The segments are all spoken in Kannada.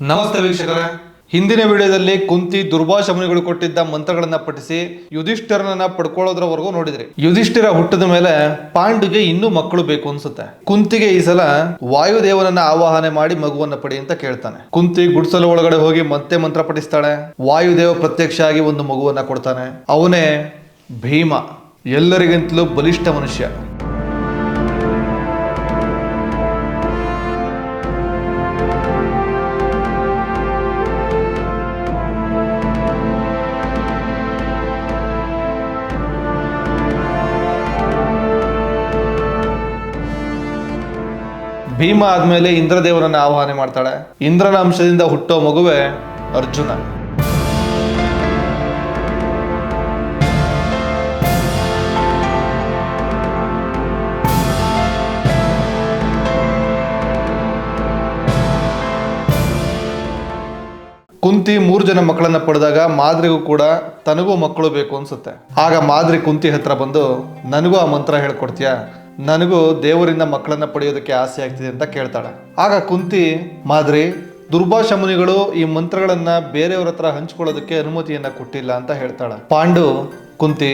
ನಮಸ್ತೆ ವೀಕ್ಷಕರೇ. ಹಿಂದಿನ ವಿಡಿಯೋದಲ್ಲಿ ಕುಂತಿ ದುರ್ಭಾಷಮುನಿಗಳು ಕೊಟ್ಟಿದ್ದ ಮಂತ್ರಗಳನ್ನ ಪಠಿಸಿ ಯುಧಿಷ್ಠಿರನನ್ನ ಪಡ್ಕೊಳ್ಳೋದ್ರವರೆಗೂ ನೋಡಿದ್ರಿ. ಯುಧಿಷ್ಠಿರ ಹುಟ್ಟಿದ ಮೇಲೆ ಪಾಂಡುಗೆ ಇನ್ನೂ ಮಕ್ಕಳು ಬೇಕು ಅನ್ಸುತ್ತೆ. ಕುಂತಿಗೆ ಈ ಸಲ ವಾಯುದೇವನನ್ನ ಆವಾಹನೆ ಮಾಡಿ ಮಗುವನ್ನ ಪಡಿ ಅಂತ ಕೇಳ್ತಾನೆ. ಕುಂತಿ ಗುಡ್ಸಲ ಒಳಗಡೆ ಹೋಗಿ ಮತ್ತೆ ಮಂತ್ರ ಪಠಿಸ್ತಾಳೆ. ವಾಯುದೇವ ಪ್ರತ್ಯಕ್ಷ ಆಗಿ ಒಂದು ಮಗುವನ್ನ ಕೊಡ್ತಾನೆ. ಅವನೇ ಭೀಮ, ಎಲ್ಲರಿಗಿಂತಲೂ ಬಲಿಷ್ಠ ಮನುಷ್ಯ. ಭೀಮ ಆದ್ಮೇಲೆ ಇಂದ್ರದೇವರನ್ನ ಆವಾಹನೆ ಮಾಡ್ತಾಳೆ. ಇಂದ್ರನ ಅಂಶದಿಂದ ಹುಟ್ಟೋ ಮಗುವೆ ಅರ್ಜುನ. ಕುಂತಿ 3 ಜನ ಮಕ್ಕಳನ್ನ ಪಡೆದಾಗ ಮಾದ್ರಿಗೂ ಕೂಡ ತನಗೂ ಮಕ್ಕಳು ಬೇಕು ಅನ್ಸುತ್ತೆ. ಆಗ ಮಾದ್ರಿ ಕುಂತಿ ಹತ್ರ ಬಂದು, ನನಗೂ ಆ ಮಂತ್ರ ಹೇಳ್ಕೊಡ್ತೀಯಾ, ನನಗೂ ದೇವರಿಂದ ಮಕ್ಕಳನ್ನ ಪಡೆಯೋದಕ್ಕೆ ಆಸೆ ಆಗ್ತಿದೆ ಅಂತ ಕೇಳ್ತಾಳೆ. ಆಗ ಕುಂತಿ, ಮಾದ್ರಿ, ದುರ್ಭಾಷ ಮುನಿಗಳು ಈ ಮಂತ್ರಗಳನ್ನ ಬೇರೆಯವ್ರ ಹತ್ರ ಹಂಚ್ಕೊಳ್ಳೋದಕ್ಕೆ ಅನುಮತಿಯನ್ನ ಕೊಟ್ಟಿಲ್ಲ ಅಂತ ಹೇಳ್ತಾಳೆ. ಪಾಂಡು, ಕುಂತಿ,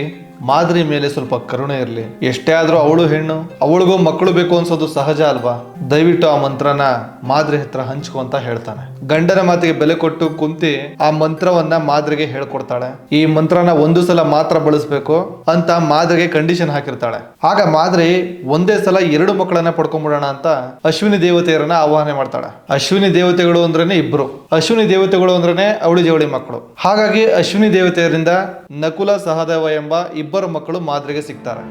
ಮಾದ್ರಿ ಮೇಲೆ ಸ್ವಲ್ಪ ಕರುಣೆ ಇರಲಿ, ಎಷ್ಟೇ ಆದ್ರೂ ಅವಳು ಹೆಣ್ಣು, ಅವಳಿಗೂ ಮಕ್ಕಳು ಬೇಕು ಅನ್ಸೋದು ಸಹಜ ಅಲ್ವಾ, ದಯವಿಟ್ಟು ಆ ಮಂತ್ರನ ಮಾದ್ರಿ ಹತ್ರ ಹಂಚ್ಕೊ ಅಂತ ಹೇಳ್ತಾನೆ. ಗಂಡನ ಮಾತಿಗೆ ಬೆಲೆ ಕೊಟ್ಟು ಕುಂತಿ ಆ ಮಂತ್ರವನ್ನ ಮಾದ್ರಿಗೆ ಹೇಳ್ಕೊಡ್ತಾಳೆ. ಈ ಮಂತ್ರನ ಒಂದು ಸಲ ಮಾತ್ರ ಬಳಸ್ಬೇಕು ಅಂತ ಮಾದ್ರಿಗೆ ಕಂಡೀಷನ್ ಹಾಕಿರ್ತಾಳೆ. ಆಗ ಮಾದ್ರಿ ಒಂದೇ ಸಲ 2 ಮಕ್ಕಳನ್ನ ಪಡ್ಕೊಂಡ್ಬಿಡೋಣ ಅಂತ ಅಶ್ವಿನಿ ದೇವತೆಯರನ್ನ ಆವಾಹನೆ ಮಾಡ್ತಾಳೆ. ಅಶ್ವಿನಿ ದೇವತೆಗಳು ಅಂದ್ರೇನೆ ಇಬ್ರು, ಅಶ್ವಿನಿ ದೇವತೆಗಳು ಅಂದ್ರೇನೆ ಅವಳಿ ಜವಳಿ ಮಕ್ಕಳು. ಹಾಗಾಗಿ ಅಶ್ವಿನಿ ದೇವತೆಯರಿಂದ ನಕುಲ ಸಹದೇವ ಎಂಬ 2 ಮಕ್ಕಳು ಮಾದ್ರಿಗೆ ಸಿಗ್ತಾರೆ.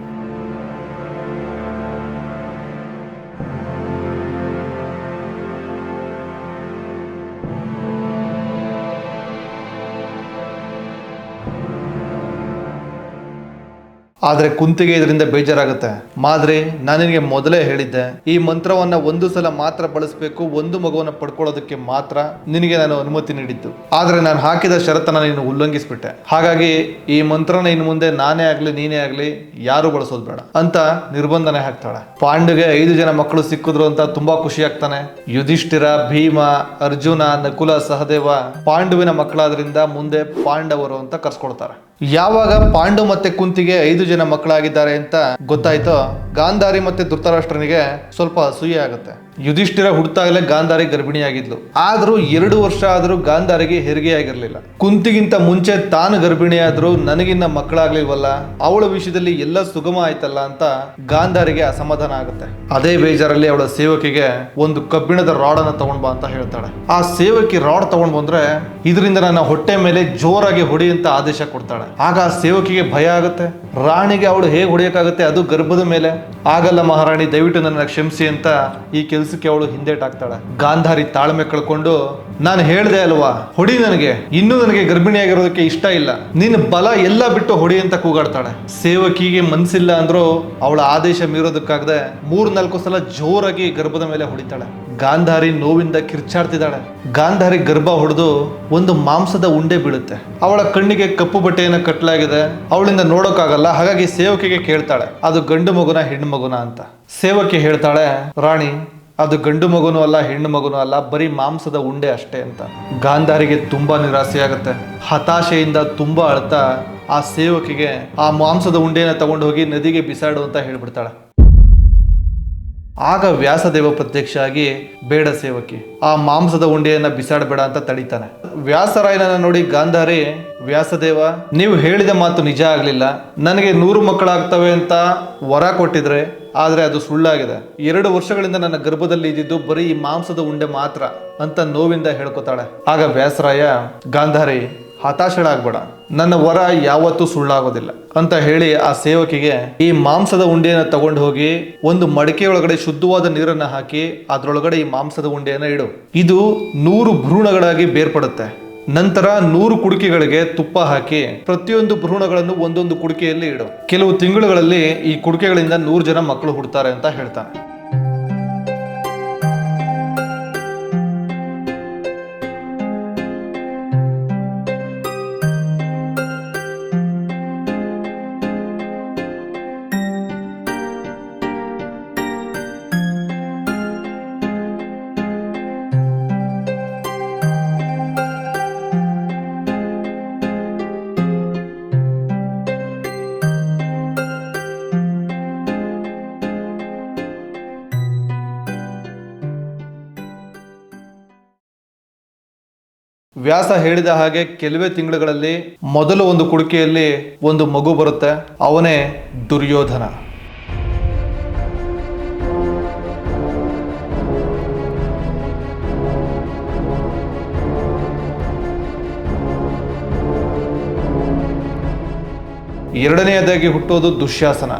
ಆದ್ರೆ ಕುಂತಿಗೆ ಇದರಿಂದ ಬೇಜಾರಾಗುತ್ತೆ. ಮಾದ್ರಿ, ನಾನು ನಿನಗೆ ಮೊದಲೇ ಹೇಳಿದ್ದೆ, ಈ ಮಂತ್ರವನ್ನ ಒಂದು ಸಲ ಮಾತ್ರ ಬಳಸಬೇಕು, ಒಂದು ಮಗುವನ್ನ ಪಡ್ಕೊಳ್ಳೋದಕ್ಕೆ ಮಾತ್ರ ನಿನಗೆ ನಾನು ಅನುಮತಿ ನೀಡಿದ್ದು. ಆದ್ರೆ ನಾನು ಹಾಕಿದ ಷರತ್ತನ್ನ ನೀನು ಉಲ್ಲಂಘಿಸ್ಬಿಟ್ಟೆ. ಹಾಗಾಗಿ ಈ ಮಂತ್ರನ ಇನ್ನು ಮುಂದೆ ನಾನೇ ಆಗ್ಲಿ ನೀನೇ ಆಗ್ಲಿ ಯಾರು ಬಳಸೋದು ಬೇಡ ಅಂತ ನಿರ್ಬಂಧನೆ ಹಾಕ್ತಾಳೆ. ಪಾಂಡುಗೆ 5 ಜನ ಮಕ್ಕಳು ಸಿಕ್ಕಿದ್ರು ಅಂತ ತುಂಬಾ ಖುಷಿ ಆಗ್ತಾನೆ. ಯುಧಿಷ್ಠಿರ, ಭೀಮ, ಅರ್ಜುನ, ನಕುಲ, ಸಹದೇವ ಪಾಂಡುವಿನ ಮಕ್ಕಳಾದ್ರಿಂದ ಮುಂದೆ ಪಾಂಡವರು ಅಂತ ಕರ್ಸ್ಕೊಳ್ತಾರೆ. ಯಾವಾಗ ಪಾಂಡು ಮತ್ತೆ ಕುಂತಿಗೆ 5 ಜನ ಮಕ್ಕಳಾಗಿದ್ದಾರೆ ಅಂತ ಗೊತ್ತಾಯ್ತೋ, ಗಾಂಧಾರಿ ಮತ್ತೆ ಧೃತರಾಷ್ಟ್ರನಿಗೆ ಸ್ವಲ್ಪ ಅಸೂಯೆ ಆಗುತ್ತೆ. ಯುಧಿಷ್ಠಿರ ಹುಡ್ತಾಗಲೇ ಗಾಂಧಾರಿ ಗರ್ಭಿಣಿಯಾಗಿದ್ಲು. ಆದ್ರೂ 2 ವರ್ಷ ಆದ್ರೂ ಗಾಂಧಾರಿಗೆ ಹೆರಿಗೆ ಆಗಿರ್ಲಿಲ್ಲ. ಕುಂತಿಗಿಂತ ಮುಂಚೆ ತಾನು ಗರ್ಭಿಣಿಯಾದ್ರೂ ನನಗಿನ್ನ ಮಕ್ಕಳಾಗ್ಲಿಲ್ವಲ್ಲ, ಅವಳ ವಿಷಯದಲ್ಲಿ ಎಲ್ಲ ಸುಗಮ ಆಯ್ತಲ್ಲ ಅಂತ ಗಾಂಧಾರಿಗೆ ಅಸಮಾಧಾನ ಆಗುತ್ತೆ. ಅದೇ ಬೇಜಾರಲ್ಲಿ ಅವಳ ಸೇವಕಿಗೆ ಒಂದು ಕಬ್ಬಿಣದ ರಾಡ್ ಅನ್ನ ತಗೊಂಡ್ ಬಾ ಅಂತ ಹೇಳ್ತಾಳೆ. ಆ ಸೇವಕಿ ರಾಡ್ ತಗೊಂಡ್ ಬಂದ್ರೆ ಇದರಿಂದ ನನ್ನ ಹೊಟ್ಟೆ ಮೇಲೆ ಜೋರಾಗಿ ಹೊಡಿ ಅಂತ ಆದೇಶ ಕೊಡ್ತಾಳೆ. ಆಗ ಆ ಸೇವಕಿಗೆ ಭಯ ಆಗುತ್ತೆ. ರಾಣಿಗೆ ಅವಳು ಹೇಗೆ ಹೊಡೆಯಕ್ಕಾಗುತ್ತೆ, ಅದು ಗರ್ಭದ ಮೇಲೆ? ಆಗಲ್ಲ ಮಹಾರಾಣಿ, ದಯವಿಟ್ಟು ನನ್ನ ಕ್ಷಮಿಸಿ ಅಂತ ಈ ಕೆಲ್ಸಕ್ಕೆ ಅವಳು ಹಿಂದೇಟಾಗ್ತಾಳೆ. ಗಾಂಧಾರಿ ತಾಳ್ಮೆ ಕಳ್ಕೊಂಡು, ನಾನು ಹೇಳ್ದೆ ಅಲ್ವಾ, ಹೊಡಿ, ಇನ್ನೂ ನನಗೆ ಗರ್ಭಿಣಿಯಾಗಿರೋದಕ್ಕೆ ಇಷ್ಟ ಇಲ್ಲ, ನಿನ್ನ ಬಲ ಎಲ್ಲ ಬಿಟ್ಟು ಹೊಡಿ ಅಂತ ಕೂಗಾಡ್ತಾಳೆ. ಸೇವಕಿಗೆ ಮನ್ಸಿಲ್ಲ ಅಂದ್ರೂ ಅವಳ ಆದೇಶ ಮೀರೋದಕ್ಕಾಗದೆ 3-4 ಸಲ ಜೋರಾಗಿ ಗರ್ಭದ ಮೇಲೆ ಹೊಡಿತಾಳೆ. ಗಾಂಧಾರಿ ನೋವಿಂದ ಕಿರ್ಚಾಡ್ತಿದ್ದಾಳೆ. ಗಾಂಧಾರಿ ಗರ್ಭ ಹೊಡೆದು ಒಂದು ಮಾಂಸದ ಉಂಡೆ ಬೀಳುತ್ತೆ. ಅವಳ ಕಣ್ಣಿಗೆ ಕಪ್ಪು ಬಟ್ಟೆಯನ್ನು ಕಟ್ಟಲಾಗಿದೆ, ಅವಳಿಂದ ನೋಡೋಕ್ಕಾಗಲ್ಲ. ಹಾಗಾಗಿ ಸೇವಕಿಗೆ ಕೇಳ್ತಾಳೆ, ಅದು ಗಂಡು ಮಗುನ ಹೆಣ್ಣು ಮಗುನ ಅಂತ. ಸೇವಕಿ ಹೇಳ್ತಾಳೆ, ರಾಣಿ, ಅದು ಗಂಡು ಮಗುನೂ ಅಲ್ಲ ಹೆಣ್ಣು ಮಗುನೂ ಅಲ್ಲ, ಬರೀ ಮಾಂಸದ ಉಂಡೆ ಅಷ್ಟೇ ಅಂತ. ಗಾಂಧಾರಿಗೆ ತುಂಬಾ ನಿರಾಸೆ ಆಗುತ್ತೆ. ಹತಾಶೆಯಿಂದ ತುಂಬಾ ಅಳ್ತಾ ಆ ಸೇವಕಿಗೆ ಆ ಮಾಂಸದ ಉಂಡೆನ ತಗೊಂಡು ಹೋಗಿ ನದಿಗೆ ಬಿಸಾಡು ಅಂತ ಹೇಳ್ಬಿಡ್ತಾಳೆ. ಆಗ ವ್ಯಾಸದೇವ ಪ್ರತ್ಯಕ್ಷ ಆಗಿ, ಬೇಡ ಸೇವಕಿ, ಆ ಮಾಂಸದ ಉಂಡೆಯನ್ನ ಬಿಸಾಡಬೇಡ ಅಂತ ತಡೀತಾನೆ. ವ್ಯಾಸರಾಯನನ್ನ ನೋಡಿ ಗಾಂಧಾರಿ, ವ್ಯಾಸದೇವ, ನೀವು ಹೇಳಿದ ಮಾತು ನಿಜ ಆಗ್ಲಿಲ್ಲ, ನನಗೆ 100 ಮಕ್ಕಳಾಗ್ತವೆ ಅಂತ ವರ ಕೊಟ್ಟಿದ್ರೆ, ಆದ್ರೆ ಅದು ಸುಳ್ಳಾಗಿದೆ. 2 ವರ್ಷಗಳಿಂದ ನನ್ನ ಗರ್ಭದಲ್ಲಿ ಇದ್ದಿದ್ದು ಬರೀ ಈ ಮಾಂಸದ ಉಂಡೆ ಮಾತ್ರ ಅಂತ ನೋವಿಂದ ಹೇಳ್ಕೊತಾಳೆ. ಆಗ ವ್ಯಾಸರಾಯ, ಗಾಂಧಾರಿ, ಹತಾಶಳಾಗ್ಬೇಡ, ನನ್ನ ವರ ಯಾವತ್ತೂ ಸುಳ್ಳಾಗೋದಿಲ್ಲ ಅಂತ ಹೇಳಿ ಆ ಸೇವಕಿಗೆ ಈ ಮಾಂಸದ ಉಂಡೆಯನ್ನು ತಗೊಂಡು ಹೋಗಿ ಒಂದು ಮಡಿಕೆಯೊಳಗಡೆ ಶುದ್ಧವಾದ ನೀರನ್ನ ಹಾಕಿ ಅದರೊಳಗಡೆ ಈ ಮಾಂಸದ ಉಂಡೆಯನ್ನ ಇಡು. ಇದು 100 ಭ್ರೂಣಗಳಾಗಿ ಬೇರ್ಪಡುತ್ತೆ. ನಂತರ 100 ಕುಡಿಕೆಗಳಿಗೆ ತುಪ್ಪ ಹಾಕಿ ಪ್ರತಿಯೊಂದು ಭ್ರೂಣಗಳನ್ನು ಒಂದೊಂದು ಕುಡಿಕೆಯಲ್ಲಿ ಇಡು. ಕೆಲವು ತಿಂಗಳುಗಳಲ್ಲಿ ಈ ಕುಡಿಕೆಗಳಿಂದ 100 ಜನ ಮಕ್ಕಳು ಹುಡ್ತಾರೆ ಅಂತ ಹೇಳ್ತಾನೆ. ವ್ಯಾಸ ಹೇಳಿದ ಹಾಗೆ ಕೆಲವೇ ತಿಂಗಳುಗಳಲ್ಲಿ ಮೊದಲು ಒಂದು ಕುಡಿಕೆಯಲ್ಲಿ ಒಂದು ಮಗು ಬರುತ್ತೆ. ಅವನೇ ದುರ್ಯೋಧನ. ಎರಡನೆಯದಾಗಿ ಹುಟ್ಟೋದು ದುಶ್ಯಾಸನ.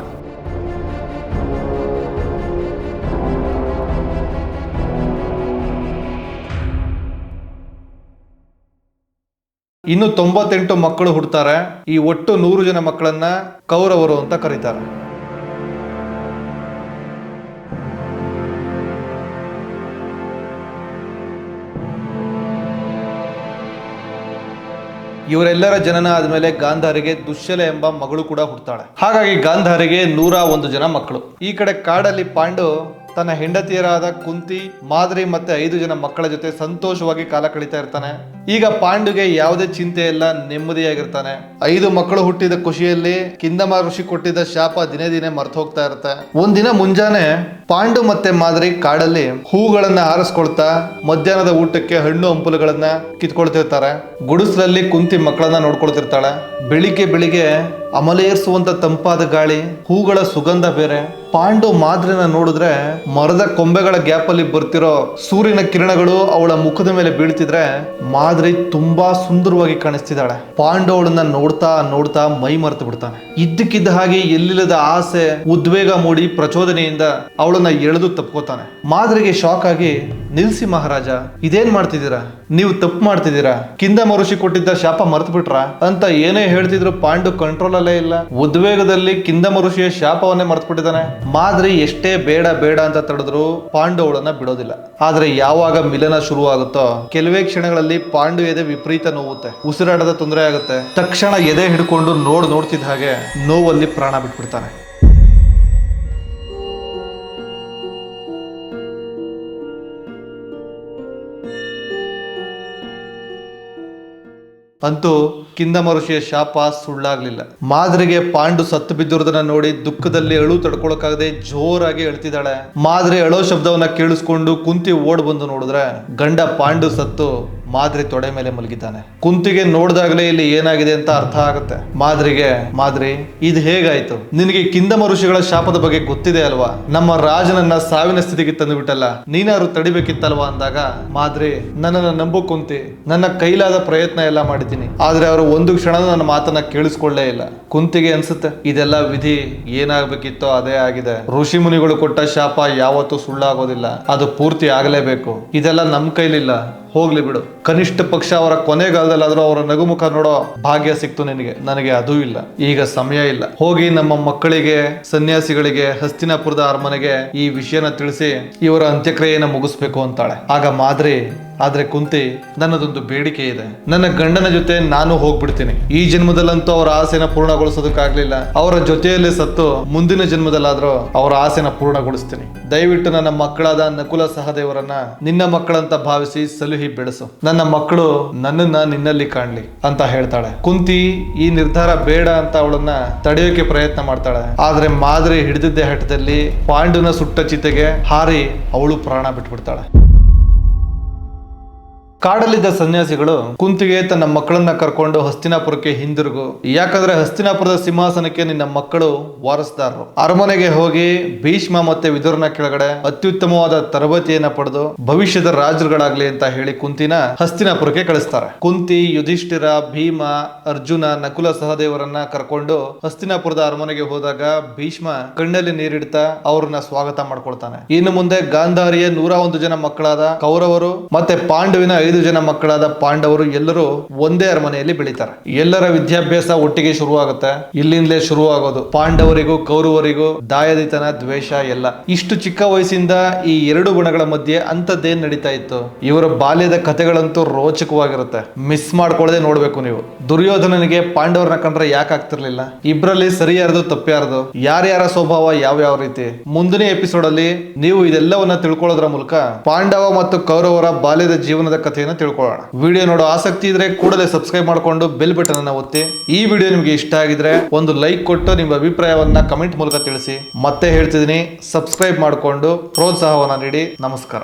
ಇನ್ನು 98 ಮಕ್ಕಳು ಹುಡ್ತಾರೆ. ಈ ಒಟ್ಟು 100 ಜನ ಮಕ್ಕಳನ್ನ ಕೌರವರು ಅಂತ ಕರೀತಾರೆ. ಇವರೆಲ್ಲರ ಜನನ ಆದ್ಮೇಲೆ ಗಾಂಧಾರಿಗೆ ದುಶ್ಶಲೆ ಎಂಬ ಮಗಳು ಕೂಡ ಹುಡ್ತಾಳೆ. ಹಾಗಾಗಿ ಗಾಂಧಾರಿಗೆ 101 ಜನ ಮಕ್ಕಳು. ಈ ಕಡೆ ಕಾಡಲ್ಲಿ ಪಾಂಡು ತನ್ನ ಹೆಂಡತಿಯರಾದ ಕುಂತಿ, ಮಾದ್ರಿ ಮತ್ತೆ 5 ಜನ ಮಕ್ಕಳ ಜೊತೆ ಸಂತೋಷವಾಗಿ ಕಾಲ ಕಳೀತಾ ಇರ್ತಾನೆ. ಈಗ ಪಾಂಡುಗೆ ಯಾವುದೇ ಚಿಂತೆ ಇಲ್ಲ, ನೆಮ್ಮದಿಯಾಗಿರ್ತಾನೆ. 5 ಮಕ್ಕಳು ಹುಟ್ಟಿದ ಖುಷಿಯಲ್ಲಿ ಕಿಂದಮ ಋಷಿ ಕೊಟ್ಟಿದ್ದ ಶಾಪ ದಿನೇ ದಿನೇ ಮರ್ತು ಹೋಗ್ತಾ ಇರುತ್ತೆ. ಒಂದಿನ ಮುಂಜಾನೆ ಪಾಂಡು ಮತ್ತೆ ಮಾದ್ರಿ ಕಾಡಲ್ಲಿ ಹೂಗಳನ್ನ ಹಾರಿಸ್ಕೊಳ್ತಾ ಮಧ್ಯಾಹ್ನದ ಊಟಕ್ಕೆ ಹಣ್ಣು ಹಂಪಲುಗಳನ್ನ ಕಿತ್ಕೊಳ್ತಿರ್ತಾರೆ. ಗುಡಿಸಲಲ್ಲಿ ಕುಂತಿ ಮಕ್ಕಳನ್ನ ನೋಡ್ಕೊಳ್ತಿರ್ತಾಳೆ. ಬೆಳಿಗ್ಗೆ ಅಮಲೇರಿಸುವಂತ ತಂಪಾದ ಗಾಳಿ, ಹೂಗಳ ಸುಗಂಧ ಬೇರೆ. ಪಾಂಡು ಮಾದ್ರಿನ ನೋಡಿದ್ರೆ ಮರದ ಕೊಂಬೆಗಳ ಗ್ಯಾಪ್ ಅಲ್ಲಿ ಬರ್ತಿರೋ ಸೂರ್ಯನ ಕಿರಣಗಳು ಅವಳ ಮುಖದ ಮೇಲೆ ಬೀಳ್ತಿದ್ರೆ ಮಾದ್ರಿ ತುಂಬಾ ಸುಂದರವಾಗಿ ಕಾಣಿಸ್ತಿದ್ದಾಳೆ. ಪಾಂಡು ಅವಳನ್ನ ನೋಡ್ತಾ ಮೈ ಮರೆತು ಬಿಡ್ತಾನೆ. ಇದ್ದಕ್ಕಿದ್ದ ಹಾಗೆ ಎಲ್ಲಿಲ್ಲದ ಆಸೆ, ಉದ್ವೇಗ ಮೂಡಿ ಪ್ರಚೋದನೆಯಿಂದ ಅವಳನ್ನ ಎಳೆದು ತಪ್ಕೋತಾನೆ. ಮಾದ್ರಿಗೆ ಶಾಕ್ ಆಗಿ, ನಿಲ್ಸಿ ಮಹಾರಾಜ, ಇದೇನ್ ಮಾಡ್ತಿದ್ದೀರಾ? ನೀವು ತಪ್ಪು ಮಾಡ್ತಿದ್ದೀರಾ. ಕಿಂದಮ ಋಷಿ ಕೊಟ್ಟಿದ್ದ ಶಾಪ ಮರ್ತು ಬಿಟ್ರ ಅಂತ ಏನೇ ಹೇಳ್ತಿದ್ರು ಪಾಂಡು ಕಂಟ್ರೋಲ್ ಅಲ್ಲೇ ಇಲ್ಲ. ಉದ್ವೇಗದಲ್ಲಿ ಕಿಂದಮ ಋಷಿಯ ಶಾಪವನ್ನೇ ಮರ್ತು ಬಿಟ್ಟಿದ್ದಾನೆ. ಮಾದ್ರಿ ಎಷ್ಟೇ ಬೇಡ ಅಂತ ತಡೆದ್ರು ಪಾಂಡು ಅವಳನ್ನ ಬಿಡೋದಿಲ್ಲ. ಆದ್ರೆ ಯಾವಾಗ ಮಿಲನ ಶುರು ಆಗುತ್ತೋ ಕೆಲವೇ ಕ್ಷಣಗಳಲ್ಲಿ ಪಾಂಡು ಎದೆ ವಿಪರೀತ ನೋವುತ್ತೆ, ಉಸಿರಾಡದ ತೊಂದರೆ ಆಗುತ್ತೆ. ತಕ್ಷಣ ಎದೆ ಹಿಡ್ಕೊಂಡು ನೋಡ್ತಿದ್ದ ಹಾಗೆ ನೋವಲ್ಲಿ ಪ್ರಾಣ ಬಿಟ್ಬಿಡ್ತಾನೆ. ಅಂತೂ ಕಿಂದಮ ಋಷಿಯ ಶಾಪ ಸುಳ್ಳಾಗ್ಲಿಲ್ಲ. ಮಾದ್ರಿಗೆ ಪಾಂಡು ಸತ್ತು ಬಿದ್ದಿರೋದನ್ನ ನೋಡಿ ದುಃಖದಲ್ಲಿ ಅಳು ತಡ್ಕೊಳಕ್ಕಾಗದೆ ಜೋರಾಗಿ ಅಳ್ತಿದ್ದಾಳೆ. ಮಾದ್ರಿ ಅಳೋ ಶಬ್ದವನ್ನ ಕೇಳಿಸ್ಕೊಂಡು ಕುಂತಿ ಓಡ್ ಬಂದು ನೋಡಿದ್ರೆ ಗಂಡ ಪಾಂಡು ಸತ್ತು ಮಾದ್ರಿ ತೊಡೆ ಮೇಲೆ ಮಲಗಿದ್ದಾನೆ. ಕುಂತಿಗೆ ನೋಡ್ದಾಗ್ಲೇ ಇಲ್ಲಿ ಏನಾಗಿದೆ ಅಂತ ಅರ್ಥ ಆಗುತ್ತೆ. ಮಾದ್ರಿ ಇದು ಹೇಗಾಯ್ತು? ನಿನಗೆ ಕಿಂದಮ ಋಷಿಗಳ ಶಾಪದ ಬಗ್ಗೆ ಗೊತ್ತಿದೆ ಅಲ್ವಾ? ನಮ್ಮ ರಾಜನನ್ನ ಸಾವಿನ ಸ್ಥಿತಿಗೆ ತಂದು ಬಿಟ್ಟಲ್ಲ, ನೀನಾರು ತಡಿಬೇಕಿತ್ತಲ್ವಾ ಅಂದಾಗ ಮಾದ್ರಿ, ನನ್ನನ್ನ ನಂಬು ಕುಂತಿ, ನನ್ನ ಕೈಲಾದ ಪ್ರಯತ್ನ ಎಲ್ಲ ಮಾಡಿದ್ದೀನಿ, ಆದ್ರೆ ಅವರು ಒಂದು ಕ್ಷಣ ನನ್ನ ಮಾತನ್ನ ಕೇಳಿಸ್ಕೊಳ್ಳೇ ಇಲ್ಲ. ಕುಂತಿಗೆ ಅನ್ಸುತ್ತೆ ಇದೆಲ್ಲ ವಿಧಿ, ಏನಾಗ್ಬೇಕಿತ್ತೋ ಅದೇ ಆಗಿದೆ. ಋಷಿ ಮುನಿಗಳು ಕೊಟ್ಟ ಶಾಪ ಯಾವತ್ತೂ ಸುಳ್ಳಾಗೋದಿಲ್ಲ, ಅದು ಪೂರ್ತಿ ಆಗಲೇಬೇಕು. ಇದೆಲ್ಲ ನಮ್ ಕೈಲಿಲ್ಲ, ಹೋಗ್ಲಿ ಬಿಡು. ಕನಿಷ್ಠ ಪಕ್ಷ ಅವರ ಕೊನೆಗಾಲದಲ್ಲಾದ್ರೂ ಅವರ ನಗುಮುಖ ನೋಡೋ ಭಾಗ್ಯ ಸಿಕ್ತು ನಿನಗೆ, ನನಗೆ ಅದೂ ಇಲ್ಲ. ಈಗ ಸಮಯ ಇಲ್ಲ, ಹೋಗಿ ನಮ್ಮ ಮಕ್ಕಳಿಗೆ, ಸನ್ಯಾಸಿಗಳಿಗೆ, ಹಸ್ತಿನಾಪುರದ ಅರಮನೆಗೆ ಈ ವಿಷಯನ ತಿಳಿಸಿ ಇವರ ಅಂತ್ಯಕ್ರಿಯೆಯನ್ನು ಮುಗಿಸ್ಬೇಕು ಅಂತಾಳೆ. ಆಗ ಮಾದ್ರಿ, ಆದ್ರೆ ಕುಂತಿ, ನನ್ನದೊಂದು ಬೇಡಿಕೆ ಇದೆ. ನನ್ನ ಗಂಡನ ಜೊತೆ ನಾನು ಹೋಗ್ಬಿಡ್ತೀನಿ. ಈ ಜನ್ಮದಲ್ಲಂತೂ ಅವರ ಆಸೆನ ಪೂರ್ಣಗೊಳಿಸೋದಕ್ಕಾಗ್ಲಿಲ್ಲ, ಅವರ ಜೊತೆಯಲ್ಲಿ ಸತ್ತು ಮುಂದಿನ ಜನ್ಮದಲ್ಲಾದ್ರೂ ಅವರ ಆಸೆನ ಪೂರ್ಣಗೊಳಿಸ್ತೀನಿ. ದಯವಿಟ್ಟು ನನ್ನ ಮಕ್ಕಳಾದ ನಕುಲ ಸಹದೇವರನ್ನ ನಿನ್ನ ಮಕ್ಕಳಂತ ಭಾವಿಸಿ ಸಲುಹಿ ಬೆಳೆಸು. ನನ್ನ ಮಕ್ಕಳು ನನ್ನನ್ನ ನಿನ್ನಲ್ಲಿ ಕಾಣ್ಲಿ ಅಂತ ಹೇಳ್ತಾಳೆ. ಕುಂತಿ ಈ ನಿರ್ಧಾರ ಬೇಡ ಅಂತ ಅವಳನ್ನ ತಡೆಯೋಕೆ ಪ್ರಯತ್ನ ಮಾಡ್ತಾಳೆ. ಆದ್ರೆ ಮಾದ್ರಿ ಹಿಡಿದಿದ್ದ ಹಠದಲ್ಲಿ ಪಾಂಡುನ ಸುಟ್ಟ ಚಿತೆಗೆ ಹಾರಿ ಅವಳು ಪ್ರಾಣ ಬಿಟ್ಬಿಡ್ತಾಳೆ. ಕಾಡಲ್ಲಿದ್ದ ಸನ್ಯಾಸಿಗಳು ಕುಂತಿಗೆ ತನ್ನ ಮಕ್ಕಳನ್ನ ಕರ್ಕೊಂಡು ಹಸ್ತಿನಾಪುರಕ್ಕೆ ಹಿಂದಿರುಗು, ಯಾಕಂದ್ರೆ ಹಸ್ತಿನಾಪುರದ ಸಿಂಹಾಸನಕ್ಕೆ ನಿನ್ನ ಮಕ್ಕಳು ವಾರಸ್ದಾರರು. ಅರಮನೆಗೆ ಹೋಗಿ ಭೀಷ್ಮ ಮತ್ತೆ ವಿದುರನ ಕೆಳಗಡೆ ಅತ್ಯುತ್ತಮವಾದ ತರಬೇತಿಯನ್ನ ಪಡೆದು ಭವಿಷ್ಯದ ರಾಜರುಗಳಾಗ್ಲಿ ಅಂತ ಹೇಳಿ ಕುಂತಿನ ಹಸ್ತಿನಾಪುರಕ್ಕೆ ಕಳಿಸ್ತಾರೆ. ಕುಂತಿ, ಯುಧಿಷ್ಠಿರ, ಭೀಮ, ಅರ್ಜುನ, ನಕುಲ ಸಹದೇವರನ್ನ ಕರ್ಕೊಂಡು ಹಸ್ತಿನಾಪುರದ ಅರಮನೆಗೆ ಹೋದಾಗ ಭೀಷ್ಮ ಕಣ್ಣಲ್ಲಿ ನೀರಿಡ್ತಾ ಅವ್ರನ್ನ ಸ್ವಾಗತ ಮಾಡ್ಕೊಳ್ತಾನೆ. ಇನ್ನು ಮುಂದೆ ಗಾಂಧಾರಿಯ 101 ಜನ ಮಕ್ಕಳಾದ ಕೌರವರು ಮತ್ತೆ ಪಾಂಡುವಿನ 5 ಜನ ಮಕ್ಕಳಾದ ಪಾಂಡವರು ಎಲ್ಲರೂ ಒಂದೇ ಅರಮನೆಯಲ್ಲಿ ಬೆಳೀತಾರೆ. ಎಲ್ಲರ ವಿದ್ಯಾಭ್ಯಾಸ ಒಟ್ಟಿಗೆ ಶುರುವಾಗುತ್ತೆ. ಇಲ್ಲಿಂದಲೇ ಶುರುವಾಗೋದು ಪಾಂಡವರಿಗೂ ಕೌರವರಿಗೂ ದಾಯದಿತನ, ದ್ವೇಷ ಎಲ್ಲ. ಇಷ್ಟು ಚಿಕ್ಕ ವಯಸ್ಸಿಂದ ಈ 2 ಗುಣಗಳ ಮಧ್ಯೆ ಅಂತದ್ದೇನ್ ನಡೀತಾ ಇತ್ತು. ಇವರ ಬಾಲ್ಯದ ಕಥೆಗಳಂತೂ ರೋಚಕವಾಗಿರುತ್ತೆ, ಮಿಸ್ ಮಾಡ್ಕೊಳ್ಳದೆ ನೋಡ್ಬೇಕು ನೀವು. ದುರ್ಯೋಧನನಿಗೆ ಪಾಂಡವರನ್ನ ಕಂಡ್ರೆ ಯಾಕೆ ಆಗ್ತಿರ್ಲಿಲ್ಲ? ಇಬ್ರಲ್ಲಿ ಸರಿ ಯಾರ್ದು ತಪ್ಪ್ಯಾರ್ದು, ಯಾರ್ಯಾರ ಸ್ವಭಾವ ಯಾವ ರೀತಿ? ಮುಂದಿನ ಎಪಿಸೋಡ್ ಅಲ್ಲಿ ನೀವು ಇದೆಲ್ಲವನ್ನ ತಿಳ್ಕೊಳ್ಳೋದ್ರ ಮೂಲಕ ಪಾಂಡವ ಮತ್ತು ಕೌರವರ ಬಾಲ್ಯದ ಜೀವನದ ಕಥೆಯನ್ನು ತಿಳ್ಕೊಳ್ಳೋಣ. ವಿಡಿಯೋ ನೋಡೋ ಆಸಕ್ತಿ ಇದ್ರೆ ಕೂಡಲೇ ಸಬ್ಸ್ಕ್ರೈಬ್ ಮಾಡ್ಕೊಂಡು ಬೆಲ್ ಬಟನ್ ಅನ್ನ ಒತ್ತಿ. ಈ ವಿಡಿಯೋ ನಿಮ್ಗೆ ಇಷ್ಟ ಆಗಿದ್ರೆ ಒಂದು ಲೈಕ್ ಕೊಟ್ಟು ನಿಮ್ಮ ಅಭಿಪ್ರಾಯವನ್ನ ಕಮೆಂಟ್ ಮೂಲಕ ತಿಳಿಸಿ. ಮತ್ತೆ ಹೇಳ್ತಿದ್ದೀನಿ, ಸಬ್ಸ್ಕ್ರೈಬ್ ಮಾಡಿಕೊಂಡು ಪ್ರೋತ್ಸಾಹವನ್ನ ನೀಡಿ. ನಮಸ್ಕಾರ.